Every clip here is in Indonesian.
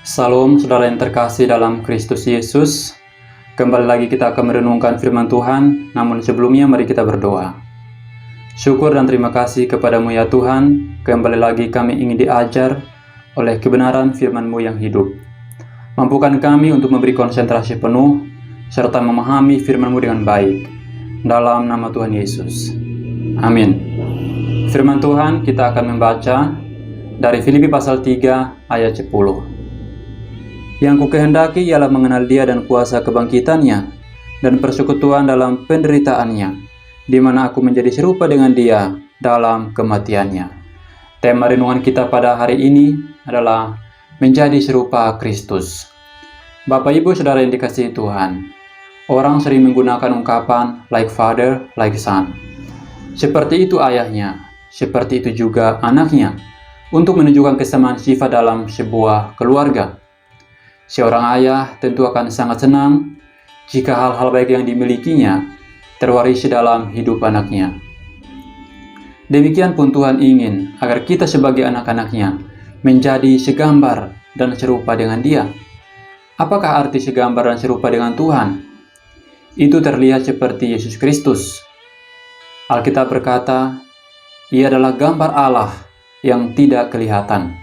Salam saudara yang terkasih dalam Kristus Yesus. Kembali lagi kita akan merenungkan firman Tuhan, namun sebelumnya mari kita berdoa. Syukur dan terima kasih kepadamu ya Tuhan, kembali lagi kami ingin diajar oleh kebenaran firman-Mu yang hidup. Mampukan kami untuk memberi konsentrasi penuh, serta memahami firman-Mu dengan baik. Dalam nama Tuhan Yesus. Amin. Firman Tuhan kita akan membaca dari Filipi pasal 3 ayat 10. Yang kukehendaki ialah mengenal Dia dan kuasa kebangkitannya dan persekutuan dalam penderitaannya, di mana aku menjadi serupa dengan Dia dalam kematiannya. Tema renungan kita pada hari ini adalah menjadi serupa Kristus. Bapak Ibu Saudara yang dikasihi Tuhan, orang sering menggunakan ungkapan like father, like son. Seperti itu ayahnya, seperti itu juga anaknya, untuk menunjukkan kesamaan sifat dalam sebuah keluarga. Seorang ayah tentu akan sangat senang jika hal-hal baik yang dimilikinya terwarisi dalam hidup anaknya. Demikian pun Tuhan ingin agar kita sebagai anak-anaknya menjadi segambar dan serupa dengan Dia. Apakah arti segambar dan serupa dengan Tuhan? Itu terlihat seperti Yesus Kristus. Alkitab berkata, Ia adalah gambar Allah yang tidak kelihatan.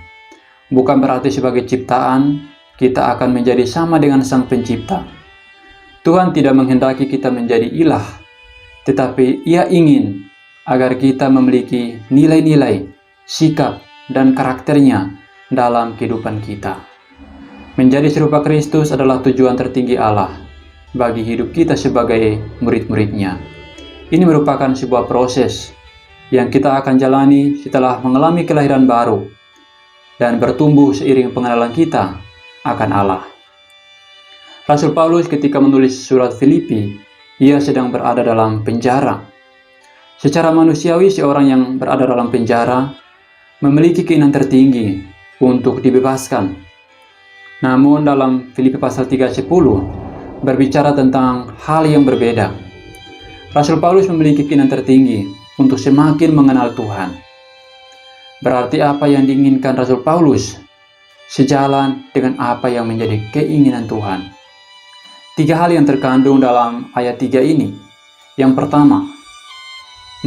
Bukan berarti sebagai ciptaan kita akan menjadi sama dengan Sang Pencipta. Tuhan tidak menghendaki kita menjadi ilah, tetapi Ia ingin agar kita memiliki nilai-nilai, sikap, dan karakternya dalam kehidupan kita. Menjadi serupa Kristus adalah tujuan tertinggi Allah bagi hidup kita sebagai murid-murid-Nya. Ini merupakan sebuah proses yang kita akan jalani setelah mengalami kelahiran baru dan bertumbuh seiring pengenalan kita akan Allah. Rasul Paulus ketika menulis surat Filipi, ia sedang berada dalam penjara. Secara manusiawi, seorang yang berada dalam penjara memiliki keinginan tertinggi untuk dibebaskan. Namun dalam Filipi pasal 3:10 berbicara tentang hal yang berbeda. Rasul Paulus memiliki keinginan tertinggi untuk semakin mengenal Tuhan. Berarti apa yang diinginkan Rasul Paulus sejalan dengan apa yang menjadi keinginan Tuhan. 3 hal yang terkandung dalam ayat 3 ini. Yang pertama,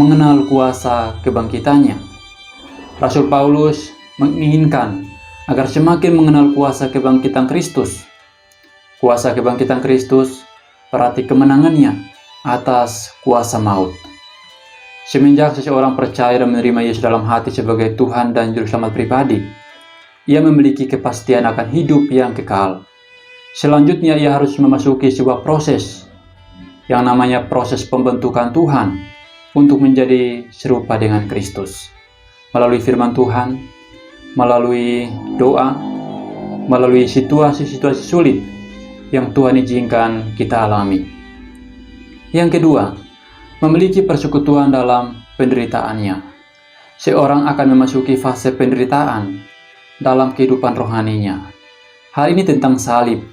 mengenal kuasa kebangkitannya. Rasul Paulus menginginkan agar semakin mengenal kuasa kebangkitan Kristus. Kuasa kebangkitan Kristus berarti kemenangannya atas kuasa maut. Semenjak seseorang percaya dan menerima Yesus dalam hati sebagai Tuhan dan Juru Selamat pribadi, ia memiliki kepastian akan hidup yang kekal. Selanjutnya ia harus memasuki sebuah proses yang namanya proses pembentukan Tuhan untuk menjadi serupa dengan Kristus. Melalui firman Tuhan, melalui doa, melalui situasi-situasi sulit yang Tuhan izinkan kita alami. Yang kedua, memiliki persekutuan dalam penderitaannya. Seorang akan memasuki fase penderitaan dalam kehidupan rohaninya. Hal ini tentang salib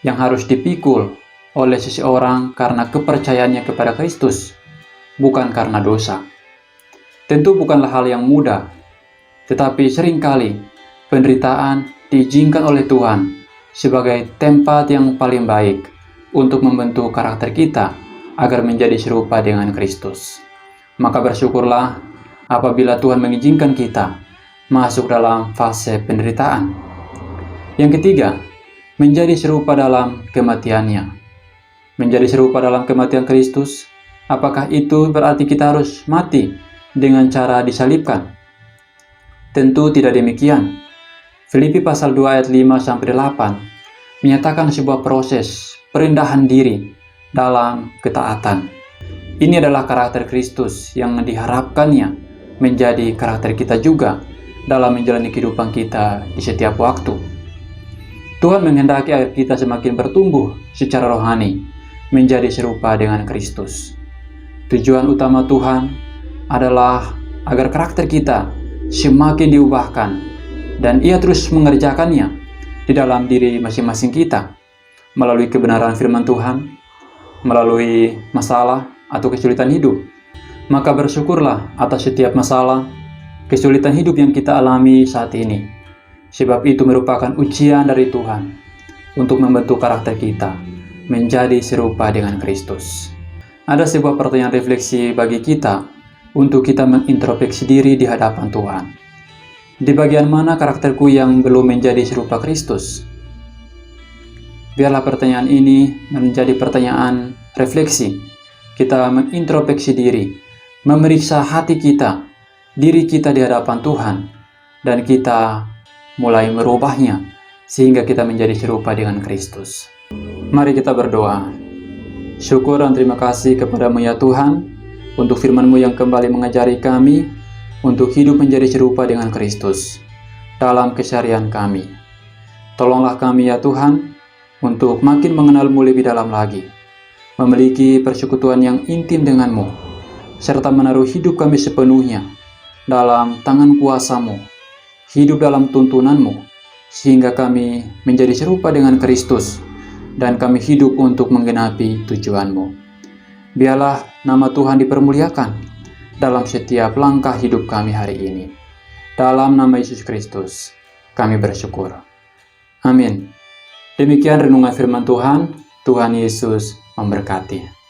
yang harus dipikul oleh seseorang karena kepercayaannya kepada Kristus, bukan karena dosa. Tentu bukanlah hal yang mudah, tetapi seringkali penderitaan diizinkan oleh Tuhan sebagai tempat yang paling baik untuk membentuk karakter kita agar menjadi serupa dengan Kristus. Maka bersyukurlah apabila Tuhan mengizinkan kita masuk dalam fase penderitaan. Yang ketiga, menjadi serupa dalam kematiannya. Menjadi serupa dalam kematian Kristus, apakah itu berarti kita harus mati dengan cara disalibkan? Tentu tidak demikian. Filipi pasal 2 ayat 5-8 menyatakan sebuah proses perendahan diri dalam ketaatan. Ini adalah karakter Kristus yang diharapkannya menjadi karakter kita juga dalam menjalani kehidupan kita di setiap waktu. Tuhan menghendaki agar kita semakin bertumbuh secara rohani, menjadi serupa dengan Kristus. Tujuan utama Tuhan adalah agar karakter kita semakin diubahkan, dan Ia terus mengerjakannya di dalam diri masing-masing kita, melalui kebenaran firman Tuhan, melalui masalah atau kesulitan hidup. Maka bersyukurlah atas setiap masalah, kesulitan hidup yang kita alami saat ini. Sebab itu merupakan ujian dari Tuhan untuk membentuk karakter kita menjadi serupa dengan Kristus. Ada sebuah pertanyaan refleksi bagi kita untuk kita mengintrospeksi diri di hadapan Tuhan. Di bagian mana karakterku yang belum menjadi serupa Kristus? Biarlah pertanyaan ini menjadi pertanyaan refleksi. Kita mengintrospeksi diri, memeriksa hati kita, diri kita di hadapan Tuhan, dan kita mulai merubahnya sehingga kita menjadi serupa dengan Kristus. Mari kita berdoa. Syukur dan terima kasih kepadamu ya Tuhan, untuk firman-Mu yang kembali mengajari kami untuk hidup menjadi serupa dengan Kristus dalam keseharian kami. Tolonglah kami ya Tuhan, untuk makin mengenal-Mu lebih dalam lagi, memiliki persekutuan yang intim dengan-Mu, serta menaruh hidup kami sepenuhnya dalam tangan kuasa-Mu, hidup dalam tuntunan-Mu, sehingga kami menjadi serupa dengan Kristus, dan kami hidup untuk menggenapi tujuan-Mu. Biarlah nama Tuhan dipermuliakan dalam setiap langkah hidup kami hari ini. Dalam nama Yesus Kristus, kami bersyukur. Amin. Demikian renungan firman Tuhan. Tuhan Yesus memberkati.